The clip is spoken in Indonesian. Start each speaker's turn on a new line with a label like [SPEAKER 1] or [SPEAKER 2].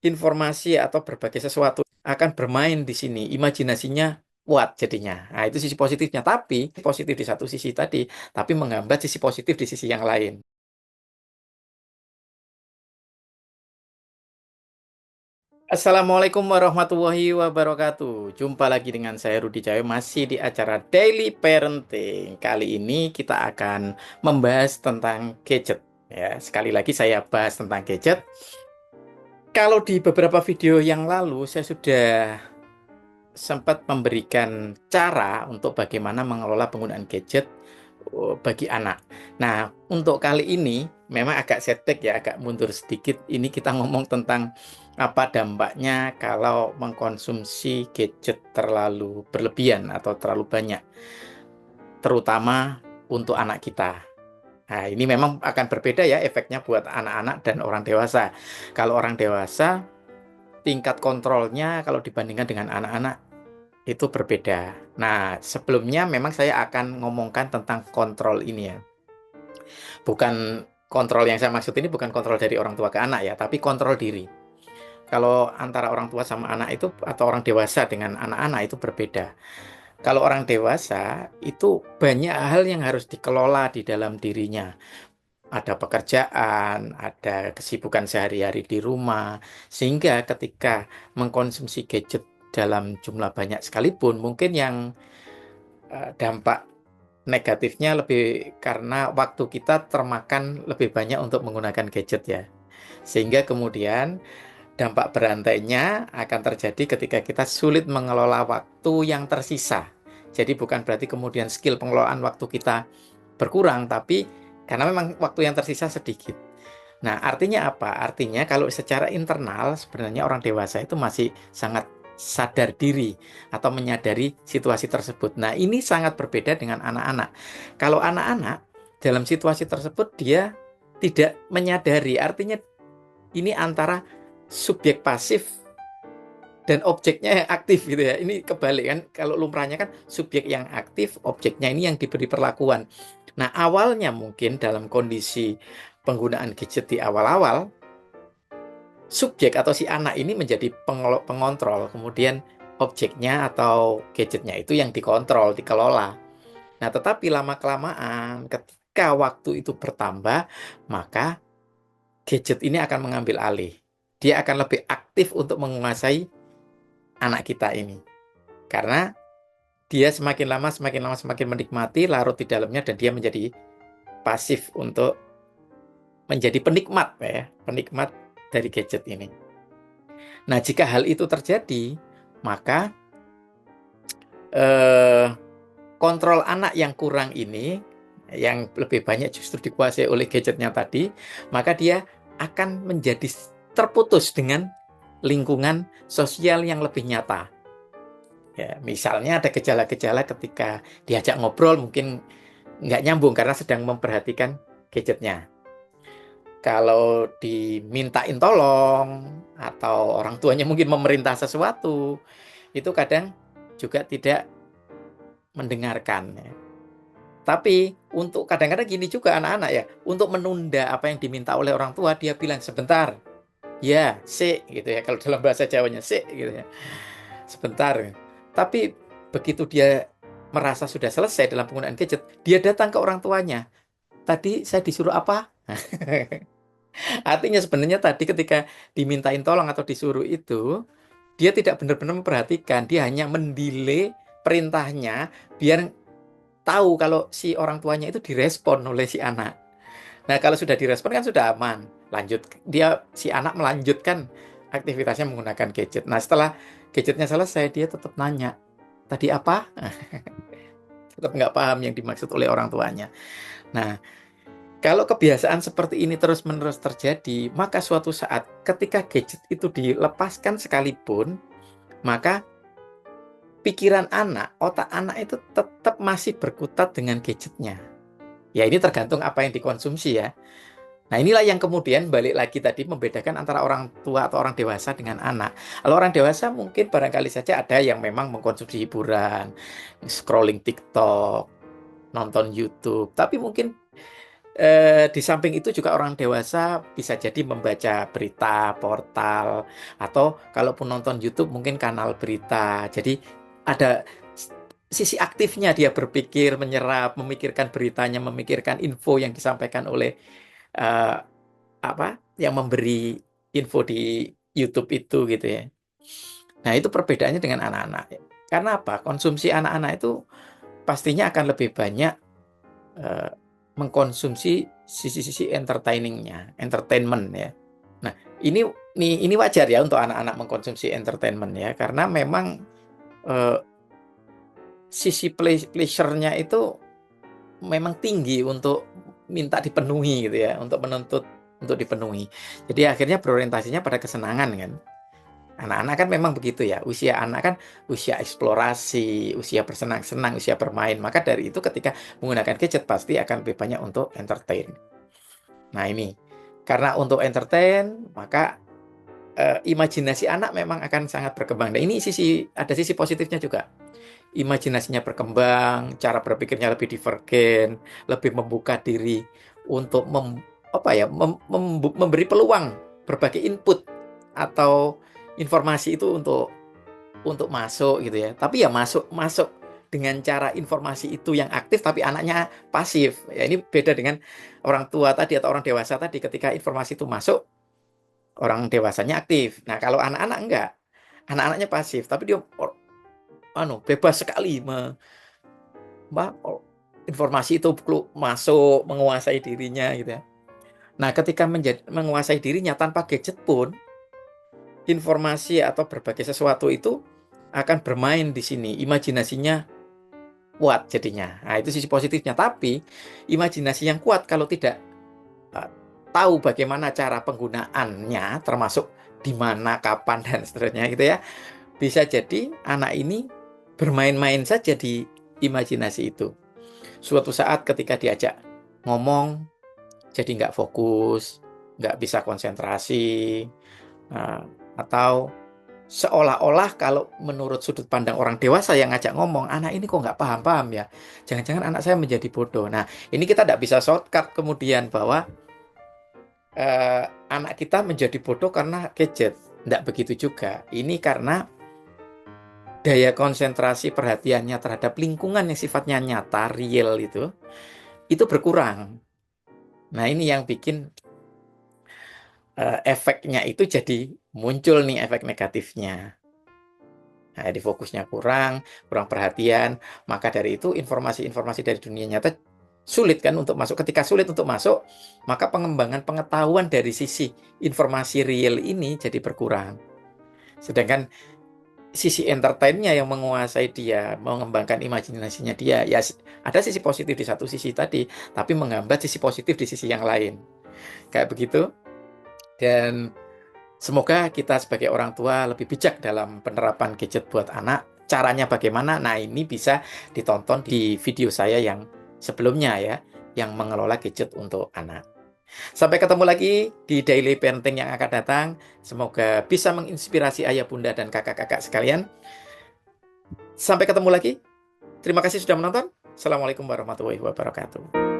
[SPEAKER 1] informasi atau berbagai sesuatu akan bermain di sini, imajinasinya kuat jadinya. Nah, itu sisi positifnya. Tapi positif di satu sisi tadi, tapi menghambat sisi positif di sisi yang lain. Assalamualaikum warahmatullahi wabarakatuh. Jumpa lagi dengan saya Rudi Cayo masih di acara Daily Parenting. Kali ini kita akan membahas tentang gadget. Ya, sekali lagi saya bahas tentang gadget. Kalau di beberapa video yang lalu saya sudah sempat memberikan cara untuk bagaimana mengelola penggunaan gadget bagi anak. Nah, untuk kali ini memang agak setback ya, agak mundur sedikit. Ini kita ngomong tentang apa dampaknya kalau mengkonsumsi gadget terlalu berlebihan atau terlalu banyak, terutama untuk anak kita. Nah, ini memang akan berbeda ya efeknya buat anak-anak dan orang dewasa. Kalau orang dewasa, tingkat kontrolnya kalau dibandingkan dengan anak-anak itu berbeda. Nah, sebelumnya memang saya akan ngomongkan tentang kontrol ini ya. Bukan kontrol yang saya maksud ini bukan kontrol dari orang tua ke anak ya, tapi kontrol diri. Kalau antara orang tua sama anak itu atau orang dewasa dengan anak-anak itu berbeda. Kalau orang dewasa itu banyak hal yang harus dikelola di dalam dirinya. Ada pekerjaan, ada kesibukan sehari-hari di rumah, sehingga ketika mengkonsumsi gadget dalam jumlah banyak sekalipun, mungkin yang dampak negatifnya lebih karena waktu kita termakan lebih banyak untuk menggunakan gadget ya. Sehingga kemudian dampak berantainya akan terjadi ketika kita sulit mengelola waktu yang tersisa. Jadi bukan berarti kemudian skill pengelolaan waktu kita berkurang, tapi karena memang waktu yang tersisa sedikit. Nah, artinya apa? Artinya kalau secara internal sebenarnya orang dewasa itu masih sangat sadar diri atau menyadari situasi tersebut. Nah, ini sangat berbeda dengan anak-anak. Kalau anak-anak dalam situasi tersebut dia tidak menyadari, artinya ini antara subjek pasif dan objeknya yang aktif gitu ya. Ini kebalik kan, kalau lumrahnya kan subjek yang aktif, objeknya ini yang diberi perlakuan. Nah, awalnya mungkin dalam kondisi penggunaan gadget di awal-awal, subjek atau si anak ini menjadi pengontrol, kemudian objeknya atau gadgetnya itu yang dikontrol, dikelola. Nah, tetapi lama-kelamaan ketika waktu itu bertambah, maka gadget ini akan mengambil alih. Dia akan lebih aktif untuk menguasai anak kita ini. Karena dia semakin lama semakin menikmati, larut di dalamnya, dan dia menjadi pasif untuk menjadi penikmat ya, penikmat dari gadget ini. Nah, jika hal itu terjadi, maka eh, kontrol anak yang kurang ini, yang lebih banyak justru dikuasai oleh gadgetnya tadi, maka dia akan menjadi terputus dengan lingkungan sosial yang lebih nyata. Ya, misalnya ada gejala-gejala ketika diajak ngobrol mungkin nggak nyambung karena sedang memperhatikan gadgetnya. Kalau dimintain tolong atau orang tuanya mungkin memerintah sesuatu, itu kadang juga tidak mendengarkan. Ya. Tapi untuk kadang-kadang gini juga anak-anak ya, untuk menunda apa yang diminta oleh orang tua, dia bilang sebentar, ya, sik gitu ya. Kalau dalam bahasa Jawanya sik gitu ya, sebentar. Tapi begitu dia merasa sudah selesai dalam penggunaan gadget, dia datang ke orang tuanya. Tadi saya disuruh apa? Artinya sebenarnya tadi ketika dimintain tolong atau disuruh itu, dia tidak benar-benar memperhatikan, dia hanya mendelay perintahnya biar tahu kalau si orang tuanya itu direspon oleh si anak. Nah, kalau sudah direspon kan sudah aman. Lanjut, dia si anak melanjutkan aktivitasnya menggunakan gadget. Nah, setelah gadgetnya selesai, dia tetap nanya, tadi apa? Tetap nggak paham yang dimaksud oleh orang tuanya. Nah, kalau kebiasaan seperti ini terus-menerus terjadi, maka suatu saat ketika gadget itu dilepaskan sekalipun, maka pikiran anak, otak anak itu tetap masih berkutat dengan gadgetnya. Ya ini tergantung apa yang dikonsumsi ya. Nah inilah yang kemudian balik lagi tadi membedakan antara orang tua atau orang dewasa dengan anak. Kalau orang dewasa mungkin barangkali saja ada yang memang mengkonsumsi hiburan, scrolling TikTok, nonton YouTube. Tapi mungkin Di samping itu juga orang dewasa bisa jadi membaca berita, portal, atau kalaupun nonton YouTube mungkin kanal berita. Jadi ada sisi aktifnya dia berpikir, menyerap, memikirkan beritanya, memikirkan info yang disampaikan oleh eh, apa yang memberi info di YouTube itu gitu ya. Nah, itu perbedaannya dengan anak-anak. Karena apa? Konsumsi anak-anak itu pastinya akan lebih banyak eh, mengkonsumsi sisi-sisi entertainment ya. Nah, ini ini wajar ya untuk anak-anak mengkonsumsi entertainment ya, karena memang eh, sisi pleasure-nya itu memang tinggi untuk minta dipenuhi gitu ya, untuk menuntut untuk dipenuhi. Jadi akhirnya berorientasinya pada kesenangan kan. Anak-anak kan memang begitu ya. Usia anak kan usia eksplorasi, usia bersenang-senang, usia bermain. Maka dari itu ketika menggunakan gadget pasti akan lebih banyak untuk entertain. Nah ini, karena untuk entertain, maka imajinasi anak memang akan sangat berkembang. Dan ini ada sisi positifnya juga. Imajinasinya berkembang, cara berpikirnya lebih divergen, lebih membuka diri untuk memberi peluang berbagai input atau informasi itu untuk masuk gitu ya. Tapi ya masuk masuk dengan cara informasi itu yang aktif tapi anaknya pasif. Ya ini beda dengan orang tua tadi atau orang dewasa tadi ketika informasi itu masuk, orang dewasanya aktif. Nah, kalau anak-anak enggak. Anak-anaknya pasif, tapi dia bebas sekali informasi itu masuk menguasai dirinya gitu ya. Nah, ketika menguasai dirinya tanpa gadget pun informasi atau berbagai sesuatu itu akan bermain di sini. Imajinasinya kuat jadinya. Nah, itu sisi positifnya. Tapi imajinasi yang kuat kalau tidak eh, tahu bagaimana cara penggunaannya, termasuk di mana, kapan, dan seterusnya gitu ya, bisa jadi anak ini bermain-main saja di imajinasi itu. Suatu saat ketika diajak ngomong, jadi nggak fokus, nggak bisa konsentrasi, eh, atau seolah-olah kalau menurut sudut pandang orang dewasa yang ngajak ngomong, anak ini kok nggak paham-paham ya. Jangan-jangan anak saya menjadi bodoh. Nah, ini kita nggak bisa shortcut kemudian bahwa anak kita menjadi bodoh karena gadget. Nggak begitu juga. Ini karena daya konsentrasi perhatiannya terhadap lingkungan yang sifatnya nyata, real itu berkurang. Nah, ini yang bikin efeknya itu jadi muncul nih efek negatifnya. Nah, jadi fokusnya kurang perhatian. Maka dari itu informasi-informasi dari dunia nyata sulit kan untuk masuk. Ketika sulit untuk masuk, maka pengembangan pengetahuan dari sisi informasi real ini jadi berkurang. Sedangkan sisi entertainnya yang menguasai dia, mengembangkan imajinasinya dia, ya ada sisi positif di satu sisi tadi, tapi menghambat sisi positif di sisi yang lain. Kayak begitu. Dan semoga kita sebagai orang tua lebih bijak dalam penerapan gadget buat anak. Caranya bagaimana? Nah, ini bisa ditonton di video saya yang sebelumnya ya, yang mengelola gadget untuk anak. Sampai ketemu lagi di Daily Parenting yang akan datang. Semoga bisa menginspirasi ayah, bunda, dan kakak-kakak sekalian. Sampai ketemu lagi. Terima kasih sudah menonton. Assalamualaikum warahmatullahi wabarakatuh.